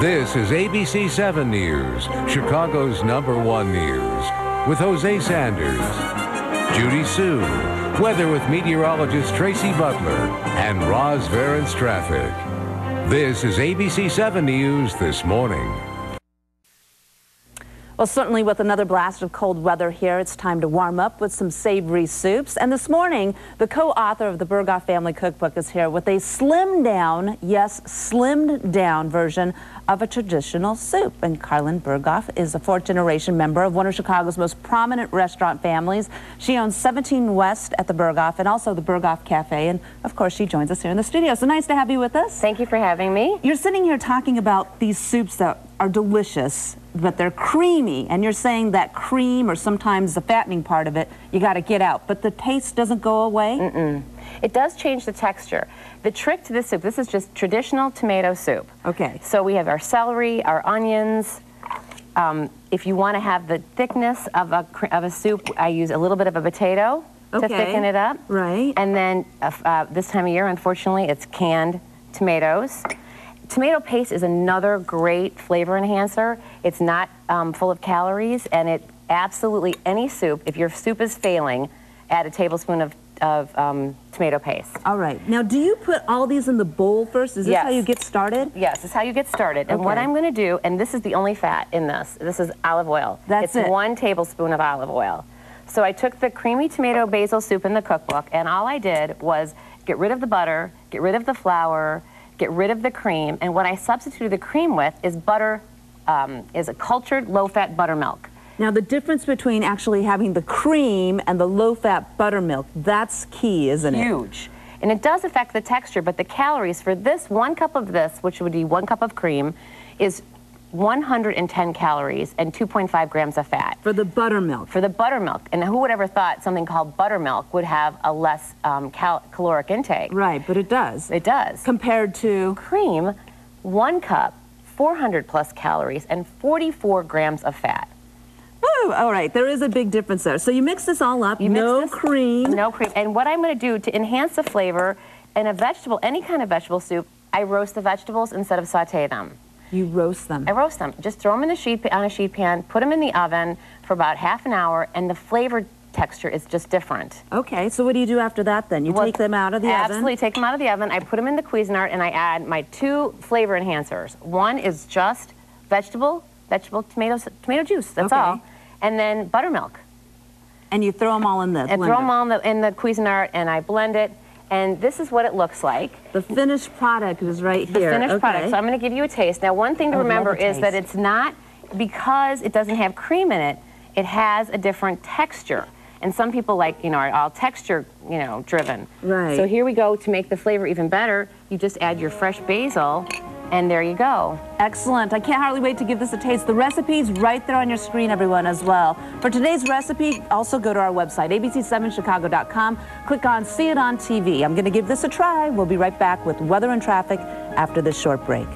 This is ABC 7 News, Chicago's #1 news, with Jose Sanders, Judy Sue, weather with meteorologist Tracy Butler, and Roz Varen's traffic. This is ABC 7 News this morning. Well, certainly with another blast of cold weather here, it's time to warm up with some savory soups. And this morning, the co-author of the Berghoff Family Cookbook is here with a slimmed down, yes, slimmed down version of a traditional soup. And Carlyn Berghoff is a fourth-generation member of one of Chicago's most prominent restaurant families. She owns 17 West at the Berghoff and also the Berghoff Cafe. And, of course, she joins us here in the studio. So nice to have you with us. Thank you for having me. You're sitting here talking about these soups that are delicious, but they're creamy, and you're saying that cream, or sometimes the fattening part of it, you got to get out, but the taste doesn't go away? It does change the texture. The trick to this soup, this is just traditional tomato soup. Okay. So we have our celery, our onions. If you want to have the thickness of a soup, I use a little bit of a potato to thicken it up. Right. And then this time of year, unfortunately, it's canned tomatoes. Tomato paste is another great flavor enhancer. It's not full of calories, and it absolutely, any soup, if your soup is failing, add a tablespoon of tomato paste. All right. Now, do you put all these in the bowl first? Is this how you get started? Yes, this is how you get started. And what I'm going to do, and this is the only fat in this is olive oil. That's it. It's 1 tablespoon of olive oil. So I took the creamy tomato basil soup in the cookbook, and all I did was get rid of the butter, get rid of the flour, get rid of the cream, and what I substituted the cream with is butter, is a cultured low-fat buttermilk. Now, the difference between actually having the cream and the low-fat buttermilk, that's key, isn't it? Huge. And it does affect the texture, but the calories for this, 1 cup of this, which would be 1 cup of cream, is 110 calories and 2.5 grams of fat. For the buttermilk. For the buttermilk. And who would ever thought something called buttermilk would have a less caloric intake? Right, but it does. It does. Compared to? Cream, 1 cup, 400 plus calories and 44 grams of fat. Woo! All right, there is a big difference there. So you mix this all up, no cream. No cream. And what I'm going to do to enhance the flavor in a vegetable, any kind of vegetable soup, I roast the vegetables instead of sauté them. You roast them? I roast them. Just throw them in on a sheet pan, put them in the oven for about half an hour, and the flavor texture is just different. Okay, so what do you do after that then? You take them out of the oven? Absolutely, take them out of the oven. I put them in the Cuisinart, and I add my 2 flavor enhancers. One is just vegetable tomato juice, that's all. And then buttermilk. And you throw them all in the blender? And throw them all in the Cuisinart, and I blend it. And this is what it looks like. The finished product is right here. The finished product. So I'm going to give you a taste. Now, one thing to remember is that it's not, because it doesn't have cream in it, it has a different texture. And some people are all texture, driven. Right. So here we go. To make the flavor even better, you just add your fresh basil, and there you go. Excellent. I can't hardly wait to give this a taste. The recipe's right there on your screen, everyone, as well. For today's recipe, also go to our website, abc7chicago.com. Click on See It on TV. I'm going to give this a try. We'll be right back with weather and traffic after this short break.